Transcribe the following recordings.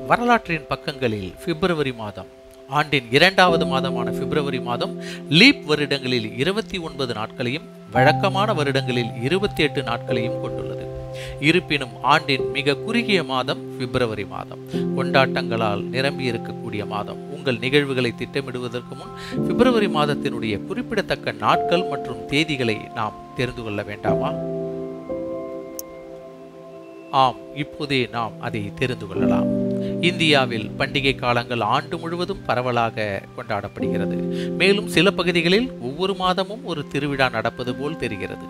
வரலாற்றின் பக்கங்களில் பிப்ரவரி மாதம், ஆண்டின் இரண்டாவது மாதமான பிப்ரவரி மாதம் லீப் வருடங்களில் 29 நாட்களையும் வழக்கமான வருடங்களில் 28 நாட்களையும் கொண்டுள்ளது. இருப்பினும் ஆண்டின் மிக குறுகிய மாதம் பிப்ரவரி மாதம். கொண்டாட்டங்களால் நிரம்பி இருக்கக்கூடிய மாதம். உங்கள் நிகழ்வுகளை திட்டமிடுவதற்கு முன் பிப்ரவரி மாதத்தினுடைய குறிப்பிடத்தக்க நாட்கள் மற்றும் தேதிகளை நாம் தெரிந்து கொள்ள வேண்டாமா? ஆம், இப்போதே நாம் அதை தெரிந்து கொள்ளலாம். இந்தியாவில் பண்டிகை காலங்கள் ஆண்டு முழுவதும் பரவலாக கொண்டாடப்படுகிறது. மேலும் சில பகுதிகளில் ஒவ்வொரு மாதமும் ஒரு திருவிழா நடப்பது போல் தெரிகிறது.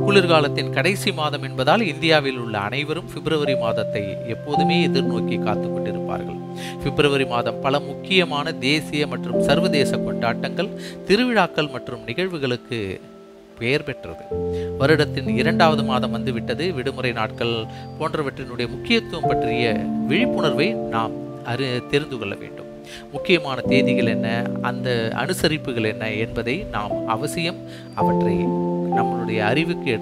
குளிர்காலத்தின் கடைசி மாதம் என்பதால் இந்தியாவில் உள்ள அனைவரும் பிப்ரவரி மாதத்தை எப்போதுமே எதிர்நோக்கி காத்து கொண்டிருப்பார்கள். பிப்ரவரி மாதம் பல முக்கியமான தேசிய மற்றும் சர்வதேச கொண்டாட்டங்கள், திருவிழாக்கள் மற்றும் நிகழ்வுகளுக்கு பெயர் பெற்றது. வருடத்தின் இரண்டாவது மாதம் வந்துவிட்டது. விடுமுறை நாட்கள் போன்றவற்றினுடைய முக்கியத்துவம் பற்றிய விழிப்புணர்வை நாம் தெரிந்து கொள்ள வேண்டும். முக்கியமான தேதிகள் என்ன, அந்த அனுசரிப்புகள் என்ன என்பதை நாம் அவசியம் அவற்றை நம்மளுடைய அறிவுக்கு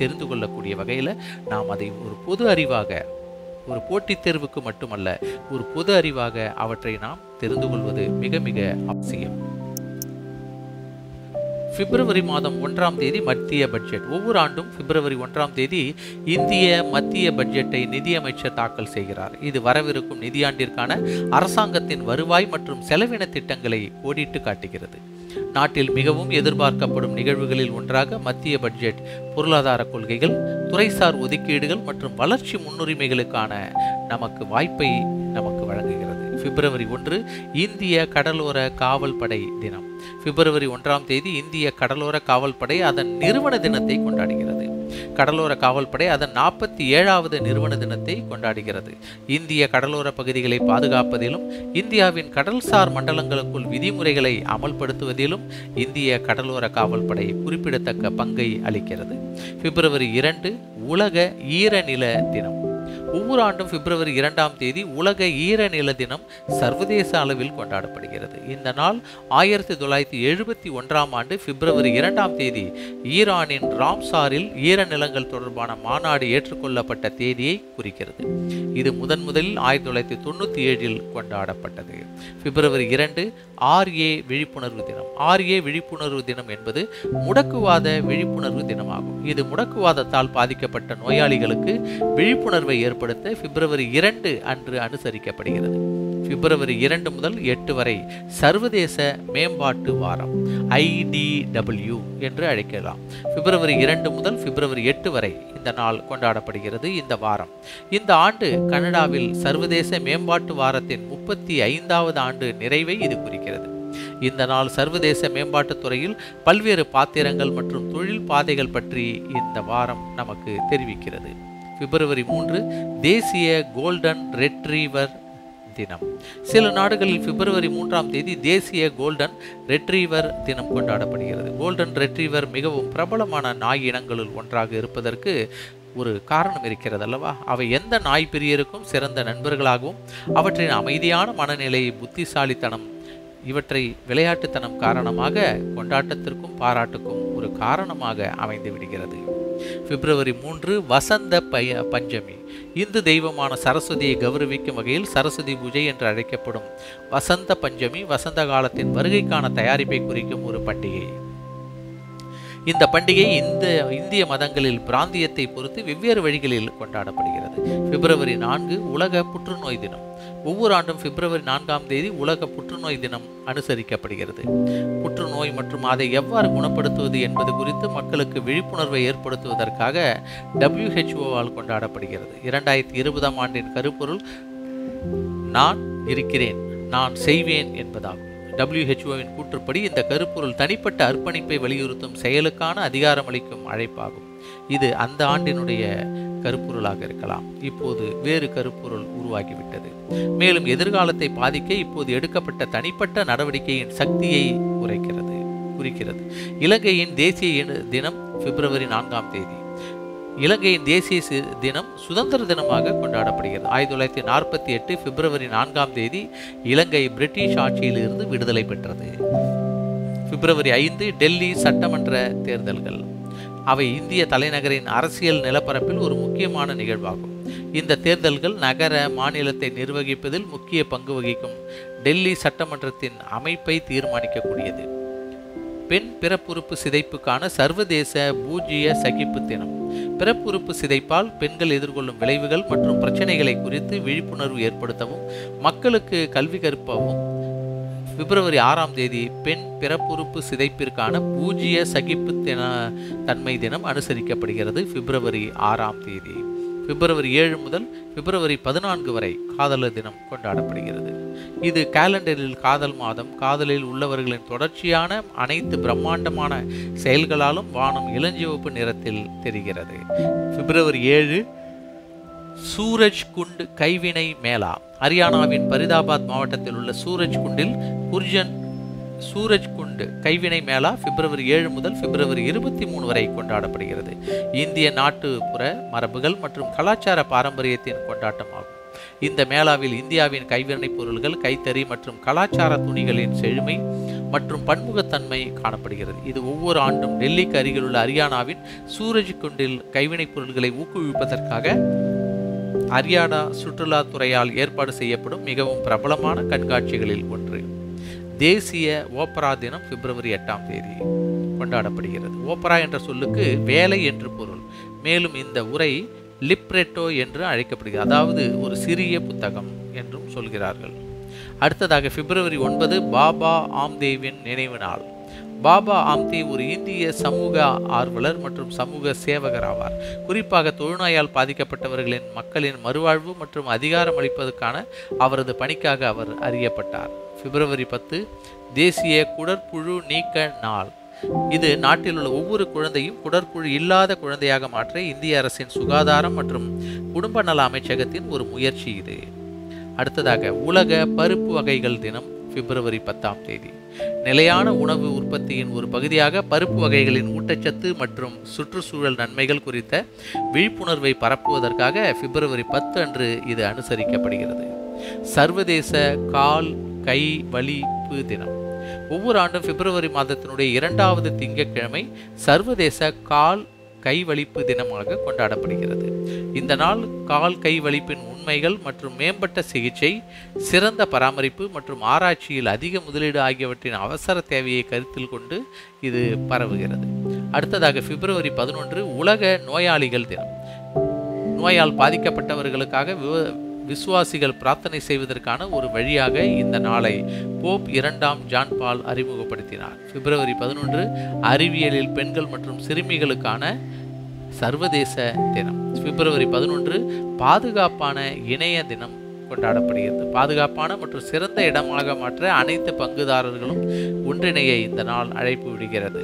தெரிந்து கொள்ளக்கூடிய வகையில் நாம் அதை ஒரு பொது அறிவாக, ஒரு போட்டித் தேர்வுக்கு மட்டுமல்ல, ஒரு பொது அறிவாக அவற்றை நாம் தெரிந்து கொள்வது மிக மிக அவசியம். பிப்ரவரி மாதம் 1ஆம் தேதி மத்திய பட்ஜெட். ஒவ்வொரு ஆண்டும் பிப்ரவரி 1ஆம் தேதி இந்திய மத்திய பட்ஜெட்டை நிதியமைச்சர் தாக்கல் செய்கிறார். இது வரவிருக்கும் நிதியாண்டிற்கான அரசாங்கத்தின் வருவாய் மற்றும் செலவின திட்டங்களை கோடிட்டு காட்டுகிறது. நாட்டில் மிகவும் எதிர்பார்க்கப்படும் நிகழ்வுகளில் ஒன்றாக மத்திய பட்ஜெட் பொருளாதார கொள்கைகள், துறைசார் ஒதுக்கீடுகள் மற்றும் வளர்ச்சி முன்னுரிமைகளுக்கான வாய்ப்பை நமக்கு வழங்குகிறது. பிப்ரவரி 1 இந்திய கடலோர காவல் படை தினம். பிப்ரவரி 1ஆம் தேதி இந்திய கடலோர காவல் படை அதன் நிறுவன தினத்தை கொண்டாடுகிறது. கடலோர காவல் படை அதன் 47வது நிறுவன தினத்தை கொண்டாடுகிறது. இந்திய கடலோர பகுதிகளை பாதுகாப்பதிலும் இந்தியாவின் கடல்சார் மண்டலங்களுக்குள் விதிமுறைகளை அமல்படுத்துவதிலும் இந்திய கடலோர காவல் படை குறிப்பிடத்தக்க பங்கை அளிக்கிறது. பிப்ரவரி 2 உலக ஈரநில தினம். ஒவ்வொரு ஆண்டும் பிப்ரவரி 2ஆம் தேதி உலக ஈரநில தினம் சர்வதேச அளவில் கொண்டாடப்படுகிறது. இந்த நாள் 1971ஆம் ஆண்டு பிப்ரவரி 2ஆம் தேதி ஈரானின் ராம்சாரில் ஈரநிலங்கள் தொடர்பான மாநாடு ஏற்றுக்கொள்ளப்பட்ட தேதியை குறிக்கிறது. இது முதலில் 1997இல் கொண்டாடப்பட்டது. பிப்ரவரி 2 RA விழிப்புணர்வு தினம். RA விழிப்புணர்வு தினம் என்பது முடக்குவாத விழிப்புணர்வு தினமாகும். இது முடக்குவாதத்தால் பாதிக்கப்பட்ட நோயாளிகளுக்கு விழிப்புணர்வை ஏற்படுத்த பிப்ரவரி 2 அன்று அனுசரிக்கப்படுகிறது. பிப்ரவரி 2 முதல் 8 வரை சர்வதேச மேம்பாட்டு வாரம், IDW என்று அழைக்கலாம். பிப்ரவரி 2 முதல் பிப்ரவரி 8 வரை இந்த நாள் கொண்டாடப்படுகிறது. இந்த வாரம் இந்த ஆண்டு கனடாவில் சர்வதேச மேம்பாட்டு வாரத்தின் 35வது ஆண்டு நிறைவை இது குறிக்கிறது. இந்த நாள் சர்வதேச மேம்பாட்டுத் துறையில் பல்வேறு பாத்திரங்கள் மற்றும் தொழில் பாதைகள் பற்றி இந்த வாரம் நமக்கு தெரிவிக்கிறது. பிப்ரவரி 3 தேசிய கோல்டன் ரெட்ரீவர் தினம். சில நாடுகளில் பிப்ரவரி 3ஆம் தேதி தேசிய கோல்டன் ரெட்ரீவர் தினம் கொண்டாடப்படுகிறது. கோல்டன் ரெட்ரீவர் மிகவும் பிரபலமான நாய் இனங்களுள் ஒன்றாக இருப்பதற்கு ஒரு காரணம் இருக்கிறது அல்லவா? அவை எந்த நாய் பிரியருக்கும் சிறந்த நண்பர்களாகவும் அவற்றின் அமைதியான மனநிலை, புத்திசாலித்தனம் இவற்றை விளையாட்டுத்தனம் காரணமாக கொண்டாட்டத்திற்கும் பாராட்டுக்கும் ஒரு காரணமாக அமைந்து விடுகிறது. பிப்ரவரி 3 வசந்த பஞ்சமி. இந்து தெய்வமான சரஸ்வதியை கௌரவிக்கும் வகையில் சரஸ்வதி பூஜை என்று அழைக்கப்படும் வசந்த பஞ்சமி வசந்த காலத்தின் வருகைக்கான தயாரிப்பை குறிக்கும் ஒரு பண்டிகை. இந்த பண்டிகை இந்திய மதங்களில் பிராந்தியத்தை பொறுத்து வெவ்வேறு வழிகளில் கொண்டாடப்படுகிறது. பிப்ரவரி 4 உலக புற்றுநோய் தினம். ஒவ்வொரு ஆண்டும் பிப்ரவரி 4ஆம் தேதி உலக புற்றுநோய் தினம் அனுசரிக்கப்படுகிறது. புற்றுநோய் மற்றும் அதை எவ்வாறு குணப்படுத்துவது என்பது குறித்து மக்களுக்கு விழிப்புணர்வை ஏற்படுத்துவதற்காக WHO-ஆல் கொண்டாடப்படுகிறது. 2020ஆம் ஆண்டின் கருப்பொருள் நான் இருக்கிறேன், நான் செய்வேன் என்பதாகும். WHO-வின் கூற்றுப்படி இந்த கருப்பொருள் தனிப்பட்ட அர்ப்பணிப்பை வலியுறுத்தும் செயலுக்கான அதிகாரமளிக்கும் அழைப்பாகும். இது அந்த ஆண்டினுடைய கருப்பொருளாக இருக்கலாம். இப்போது வேறு கருப்பொருள் உருவாகிவிட்டது. மேலும் எதிர்காலத்தை பாதிக்க இப்போது எடுக்கப்பட்ட தனிப்பட்ட நடவடிக்கையின் சக்தியை குறிக்கிறது. இலங்கையின் தேசிய தினம் பிப்ரவரி 4ஆம் தேதி. இலங்கையின் தேசிய தினம் சுதந்திர தினமாக கொண்டாடப்படுகிறது. 1948 பிப்ரவரி 4ஆம் தேதி இலங்கை பிரிட்டிஷ் ஆட்சியில் இருந்து விடுதலை பெற்றது. பிப்ரவரி 5 டெல்லி சட்டமன்ற தேர்தல்கள். அவை இந்திய தலைநகரின் அரசியல் நிலப்பரப்பில் ஒரு முக்கியமான நிகழ்வாகும். இந்த தேர்தல்கள் நகர மாநிலத்தை நிர்வகிப்பதில் முக்கிய பங்கு வகிக்கும் டெல்லி சட்டமன்றத்தின் அமைப்பை தீர்மானிக்கக்கூடியது. பெண் பிறப்புறுப்பு சிதைப்புக்கான சர்வதேச பூஜ்ய சகிப்பு தினம். பிறப்புறுப்பு சிதைப்பால் பெண்கள் எதிர்கொள்ளும் விளைவுகள் மற்றும் பிரச்சனைகளை குறித்து விழிப்புணர்வு ஏற்படுத்தவும் மக்களுக்கு கல்வி கற்கவும் பிப்ரவரி 6ஆம் தேதி பெண் பிறப்புறுப்பு சிதைப்பிற்கான பூஜ்ய சகிப்பு தன்மை தினம் அனுசரிக்கப்படுகிறது. பிப்ரவரி 6ஆம் தேதி. பிப்ரவரி 7 முதல் பிப்ரவரி 14 வரை காதலர் தினம் கொண்டாடப்படுகிறது. இது காலண்டரில் காதல் மாதம். காதலில் உள்ளவர்களின் தொடர்ச்சியான அனைத்து பிரம்மாண்டமான செயல்களாலும் வானம் இளஞ்சிவப்பு நிறத்தில் தெரிகிறது. பிப்ரவரி 7 சூரஜ் குண்ட் கைவினை மேளா. ஹரியானாவின் பரிதாபாத் மாவட்டத்தில் உள்ள சூரஜ் குண்டில் சூரஜ் குண்ட் கைவினை மேளா பிப்ரவரி 7 முதல் பிப்ரவரி 23 வரை கொண்டாடப்படுகிறது. இந்திய நாட்டுப்புற மரபுகள் மற்றும் கலாச்சார பாரம்பரியத்தின் கொண்டாட்டமாகும். இந்த மேளாவில் இந்தியாவின் கைவினைப் பொருள்கள், கைத்தறி மற்றும் கலாச்சார துணிகளின் செழுமை மற்றும் பன்முகத்தன்மை காணப்படுகிறது. இது ஒவ்வொரு ஆண்டும் டெல்லிக்கு அருகில் உள்ள ஹரியானாவின் சூரஜ் குண்டில் கைவினைப் பொருட்களை ஊக்குவிப்பதற்காக ஹரியானா சுற்றுலாத்துறையால் ஏற்பாடு செய்யப்படும் மிகவும் பிரபலமான கண்காட்சிகளில் ஒன்று. தேசிய ஓப்பரா தினம் பிப்ரவரி 8ஆம் தேதி கொண்டாடப்படுகிறது. ஓப்பரா என்ற சொல்லுக்கு வேலை என்று பொருள். மேலும் இந்த உரை லிப்ரெட்டோ என்று அழைக்கப்படுகிறது, அதாவது ஒரு சிறிய புத்தகம் என்றும் சொல்கிறார்கள். அடுத்ததாக பிப்ரவரி 9 பாபா ஆம்தேவின் நினைவு நாள். பாபா ஆம்தே ஒரு இந்திய சமூக ஆர்வலர் மற்றும் சமூக சேவகர் ஆவார். குறிப்பாக தொழுநோயால் பாதிக்கப்பட்டவர்களின் மக்களின் மறுவாழ்வு மற்றும் அதிகாரம் அளிப்பதற்கான அவரது பணிக்காக அவர் அறியப்பட்டார். பிப்ரவரி 10 தேசிய குடற்புழு நீக்க நாள். இது நாட்டில் உள்ள ஒவ்வொரு குழந்தையும் குடற்புழு இல்லாத குழந்தையாக மாற்ற இந்திய அரசின் சுகாதாரம் மற்றும் குடும்ப நல அமைச்சகத்தின் ஒரு முயற்சி இது. அடுத்ததாக உலக பருப்பு வகைகள் தினம் பிப்ரவரி 10ஆம் தேதி. நிலையான உணவு உற்பத்தியின் ஒரு பகுதியாக பருப்பு வகைகளின் ஊட்டச்சத்து மற்றும் சுற்றுச்சூழல் நன்மைகள் குறித்த விழிப்புணர்வை பரப்புவதற்காக பிப்ரவரி 10 அன்று இது அனுசரிக்கப்படுகிறது. சர்வதேச கால் கை வலிப்பு தினம். ஒவ்வொரு ஆண்டும் பிப்ரவரி மாதத்தினுடைய 2வது திங்கட்கிழமை சர்வதேச கால் கை வலிப்பு தினமாக கொண்டாடப்படுகிறது. இந்த நாள் கால் கை வலிப்பின் உண்மைகள் மற்றும் மேம்பட்ட சிகிச்சை, சிறந்த பராமரிப்பு மற்றும் ஆராய்ச்சியில் அதிக முதலீடு ஆகியவற்றின் அவசர தேவையை கருத்தில் கொண்டு இது பரவுகிறது. அடுத்ததாக பிப்ரவரி 11 உலக நோயாளிகள் தினம். நோயால் பாதிக்கப்பட்டவர்களுக்காக விசுவாசிகள் பிரார்த்தனை செய்வதற்கான ஒரு வழியாக இந்த நாளை போப் 2ஆம் ஜான் பால் அறிமுகப்படுத்தினார். பிப்ரவரி 11 அறிவியலில் பெண்கள் மற்றும் சிறுமிகளுக்கான சர்வதேச தினம். பிப்ரவரி 11 பாதுகாப்பான இணைய தினம் கொண்டாடப்படுகிறது. பாதுகாப்பான மற்றும் சிறந்த இடமாக மாற்ற அனைத்து பங்குதாரர்களும் ஒன்றிணைய இந்த நாள் அழைப்பு விடுகிறது.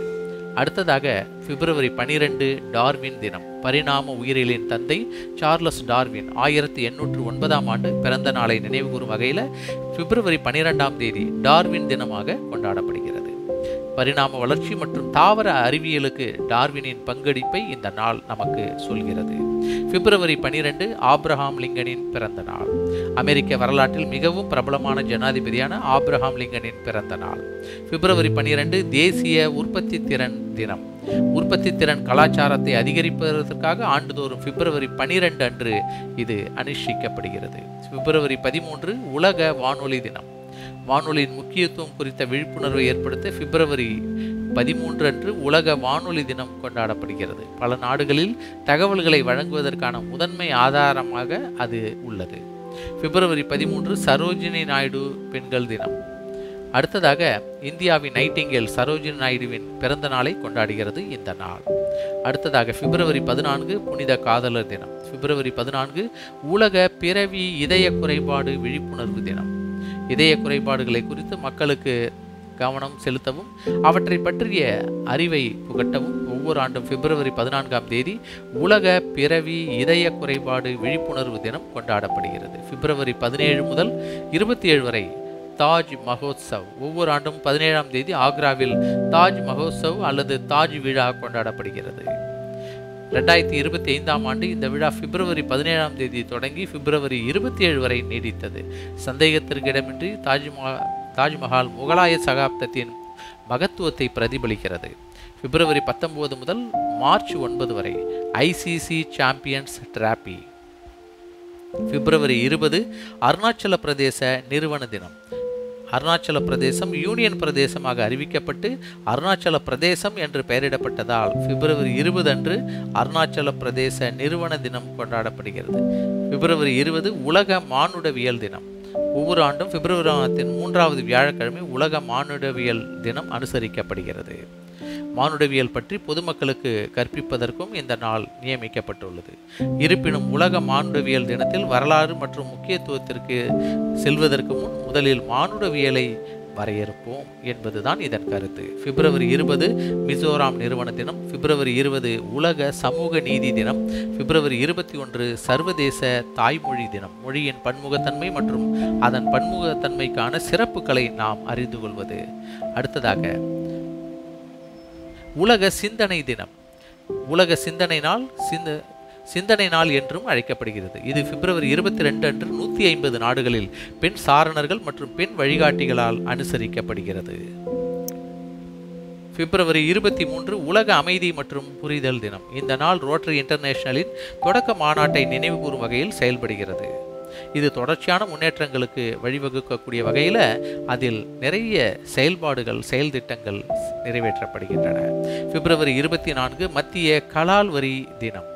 அடுத்ததாக பிப்ரவரி 12 டார்வின் தினம். பரிணாம உயிரியலின் தந்தை சார்லஸ் டார்வின் 1809ஆம் ஆண்டு பிறந்த நாளை நினைவுகூரும் வகையில் பிப்ரவரி 12ஆம் தேதி டார்வின் தினமாக கொண்டாடப்படுகிறது. பரிணாம வளர்ச்சி மற்றும் தாவர அறிவியலுக்கு டார்வினின் பங்களிப்பை இந்த நாள் நமக்கு சொல்கிறது. பிப்ரவரி 12 ஆப்ரஹாம் லிங்கனின் பிறந்த நாள். அமெரிக்க வரலாற்றில் மிகவும் பிரபலமான ஜனாதிபதியான ஆப்ரஹாம் லிங்கனின் பிறந்த நாள். பிப்ரவரி 12 தேசிய உற்பத்தி திறன் தினம். உற்பத்தி திறன் கலாச்சாரத்தை அதிகரிப்பதற்காக ஆண்டுதோறும் பிப்ரவரி 12 அன்று இது அனுஷ்டிக்கப்படுகிறது. பிப்ரவரி 13 உலக வானொலி தினம். வானொலியின் முக்கியத்துவம் குறித்த விழிப்புணர்வை ஏற்படுத்த பிப்ரவரி 13 அன்று உலக வானொலி தினம் கொண்டாடப்படுகிறது. பல நாடுகளில் தகவல்களை வழங்குவதற்கான முதன்மை ஆதாரமாக அது உள்ளது. பிப்ரவரி 13 சரோஜினி நாயுடு பெண்கள் தினம். அடுத்ததாக இந்தியாவின் நைட்டிங்கேல் சரோஜினி நாயுடுவின் பிறந்த நாளை கொண்டாடுகிறது இந்த நாள். அடுத்ததாக பிப்ரவரி 14 புனித காதலர் தினம். பிப்ரவரி 14 உலக பிறவி இதய குறைபாடு விழிப்புணர்வு தினம். இதய குறைபாடுகளை குறித்து மக்களுக்கு கவனம் செலுத்தவும் அவற்றை பற்றிய அறிவை புகட்டவும் ஒவ்வொரு ஆண்டும் பிப்ரவரி 14ஆம் தேதி உலக பிறவி இதய குறைபாடு விழிப்புணர்வு தினம் கொண்டாடப்படுகிறது. பிப்ரவரி 17 முதல் 27 வரை தாஜ் மகோத்சவ். ஒவ்வொரு ஆண்டும் 17ஆம் தேதி ஆக்ராவில் தாஜ் மகோத்சவ் அல்லது தாஜ் விழா கொண்டாடப்படுகிறது. 2025ஆம் ஆண்டு இந்த விழா பிப்ரவரி 17ஆம் தேதி தொடங்கி பிப்ரவரி 27 வரை நீடித்தது. சந்தேகத்திற்கு இடமின்றி தாஜ்மஹால் முகலாய சகாப்தத்தின் மகத்துவத்தை பிரதிபலிக்கிறது. பிப்ரவரி 19 முதல் மார்ச் 9 வரை ஐசிசி சாம்பியன்ஸ் டிராபி. பிப்ரவரி 20 அருணாச்சல பிரதேச நிறுவன தினம். அருணாச்சல பிரதேசம் யூனியன் பிரதேசமாக அறிவிக்கப்பட்டு அருணாச்சல பிரதேசம் என்று பெயரிடப்பட்டதால் பிப்ரவரி 20 அன்று அருணாச்சல பிரதேச நிறுவன தினம் கொண்டாடப்படுகிறது. பிப்ரவரி 20 உலக மானுடவியல் தினம். ஒவ்வொரு ஆண்டும் பிப்ரவரி மாதத்தின் 3வது வியாழக்கிழமை உலக மானுடவியல் தினம் அனுசரிக்கப்படுகிறது. மானுடவியல் பற்றி பொதுமக்களுக்கு கற்பிப்பதற்கும் இந்த நாள் நியமிக்கப்பட்டுள்ளது. இருப்பினும் உலக மானுடவியல் தினத்தில் வரலாறு மற்றும் முக்கியத்துவத்திற்கு செல்வதற்கு முன் முதலில் மானுடவியலை வரையறுப்போம் என்பதுதான் இதன் கருத்து. பிப்ரவரி 20 மிசோராம் நிறுவன தினம். பிப்ரவரி 20 உலக சமூக நீதி தினம். பிப்ரவரி 21 சர்வதேச தாய்மொழி தினம். மொழியின் பன்முகத்தன்மை மற்றும் அதன் பன்முகத்தன்மைக்கான சிறப்புகளை நாம் அறிந்து கொள்வது. அடுத்ததாக உலக சிந்தனை தினம். உலக சிந்தனை நாள் என்றும் அழைக்கப்படுகிறது. இது பிப்ரவரி 22 அன்று 150 நாடுகளில் பெண் சாரணர்கள் மற்றும் பெண் வழிகாட்டிகளால் அனுசரிக்கப்படுகிறது. பிப்ரவரி 23 உலக அமைதி மற்றும் புரிதல் தினம். இந்த நாள் ரோட்டரி இன்டர்நேஷனலின் தொடக்க மாநாட்டை நினைவுகூரும் வகையில் செயல்படுகிறது. இது தொடர்ச்சியான முன்னேற்றங்களுக்கு வழிவகுக்கக்கூடிய வகையில் அதில் நிறைய செயல்பாடுகள் செயல் திட்டங்கள் நிறைவேற்றப்படுகின்றன. பிப்ரவரி 24 மத்திய கலால் வரி தினம்.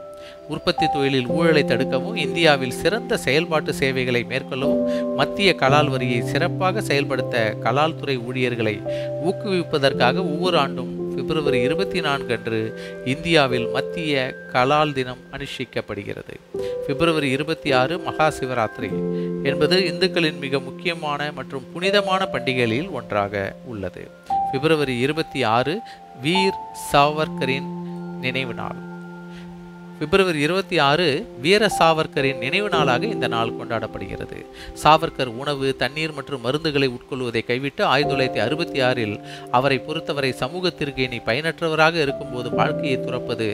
உற்பத்தி தொழிலில் ஊழலை தடுக்கவும் இந்தியாவில் சிறந்த செயல்பாட்டு சேவைகளை மேற்கொள்ளவும் மத்திய கலால் வரியை சிறப்பாக செயல்படுத்த கலால் துறை ஊழியர்களை ஊக்குவிப்பதற்காக ஒவ்வொரு ஆண்டும் பிப்ரவரி 24 அன்று இந்தியாவில் மத்திய கலால் தினம் அனுஷ்டிக்கப்படுகிறது. பிப்ரவரி 26 மகா சிவராத்திரி என்பது இந்துக்களின் மிக முக்கியமான மற்றும் புனிதமான பண்டிகைகளில் ஒன்றாக உள்ளது. பிப்ரவரி 26 வீர் சாவர்கரின் நினைவு நாள். பிப்ரவரி 26 வீர சாவர்கரின் நினைவு நாளாக இந்த நாள் கொண்டாடப்படுகிறது. சாவர்கர் உணவு, தண்ணீர் மற்றும் மருந்துகளை உட்கொள்வதை கைவிட்டு 1966 அவரை பொறுத்தவரை சமூகத்திற்கு இனி பயனற்றவராக இருக்கும்போது வாழ்க்கையை துறப்பது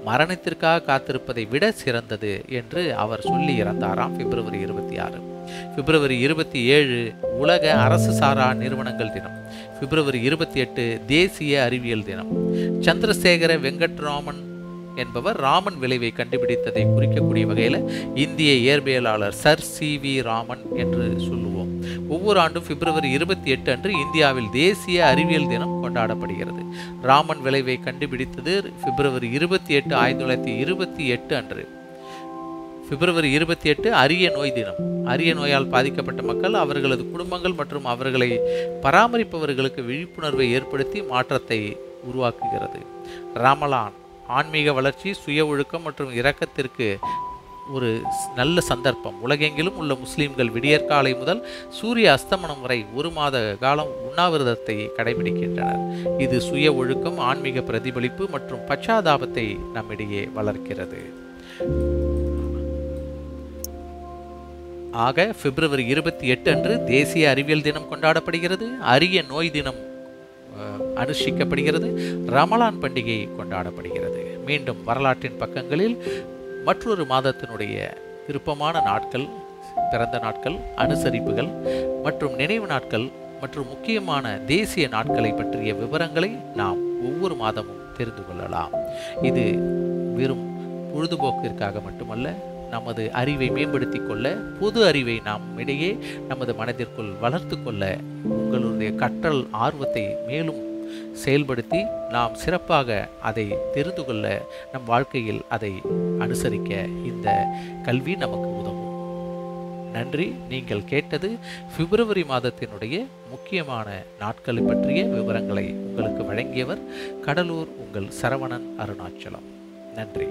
மரணத்திற்காக காத்திருப்பதை விட சிறந்தது என்று அவர் சொல்லி இறந்தாராம். பிப்ரவரி 26. பிப்ரவரி 27 உலக அரசு சாரா நிறுவனங்கள் தினம். பிப்ரவரி 28 தேசிய அறிவியல் தினம். சந்திரசேகர வெங்கட்ராமன் என்பவர் ராமன் விளைவை கண்டுபிடித்ததை குறிக்கக்கூடிய வகையில் இந்திய இயற்பியலாளர் சர் சி.வி. ராமன் என்று சொல்லுவோம். ஒவ்வொரு ஆண்டும் பிப்ரவரி 28 அன்று இந்தியாவில் தேசிய அறிவியல் தினம் கொண்டாடப்படுகிறது. ராமன் விளைவை கண்டுபிடித்தது பிப்ரவரி 28 1928 அன்று. பிப்ரவரி 28 அரிய நோய் தினம். அரிய நோயால் பாதிக்கப்பட்ட மக்கள், அவர்களது குடும்பங்கள் மற்றும் அவர்களை பராமரிப்பவர்களுக்கு விழிப்புணர்வை ஏற்படுத்தி மாற்றத்தை உருவாக்குகிறது. ரமலான் ஆன்மீக வளர்ச்சி, சுய ஒழுக்கம் மற்றும் இரக்கத்திற்கு ஒரு நல்ல சந்தர்ப்பம். உலகெங்கிலும் உள்ள முஸ்லிம்கள் விடியற்காலை முதல் சூரிய அஸ்தமனம் வரை 1 மாத காலம் உண்ணாவிரதத்தை கடைபிடிக்கின்றனர். இது சுய ஒழுக்கம், ஆன்மீக பிரதிபலிப்பு மற்றும் பச்சாதாபத்தை நம்மிடையே வளர்க்கிறது. ஆக பிப்ரவரி 28 அன்று தேசிய அறிவியல் தினம் கொண்டாடப்படுகிறது. அரிய நோய் தினம் அனுஷ்டிக்கப்படுகிறது. ரமலான் பண்டிகை கொண்டாடப்படுகிறது. மீண்டும் வரலாற்றின் பக்கங்களில் மற்றொரு மாதத்தினுடைய விருப்பமான நாட்கள், பிறந்த நாட்கள், அனுசரிப்புகள் மற்றும் நினைவு நாட்கள் மற்றும் முக்கியமான தேசிய நாட்களை பற்றிய விவரங்களை நாம் ஒவ்வொரு மாதமும் தெரிந்து கொள்ளலாம். இது வெறும் பொழுதுபோக்கிற்காக மட்டுமல்ல, நமது அறிவை மேம்படுத்தி கொள்ள, பொது அறிவை நாம் இடையே நமது மனதிற்குள் வளர்த்து கொள்ள, உங்களுடைய கற்றல் ஆர்வத்தை மேலும் செயல்படுத்தி நாம் சிறப்பாக அதை தெரிந்து கொள்ள, நம் வாழ்க்கையில் அதை அனுசரிக்க இந்த கல்வி நமக்கு உதவும். நன்றி. நீங்கள் கேட்டது பிப்ரவரி மாதத்தினுடைய முக்கியமான நாட்களை பற்றிய விவரங்களை உங்களுக்கு வழங்கியவர் கடலூர் உங்கள் சரவணன் அருணாச்சலம். நன்றி.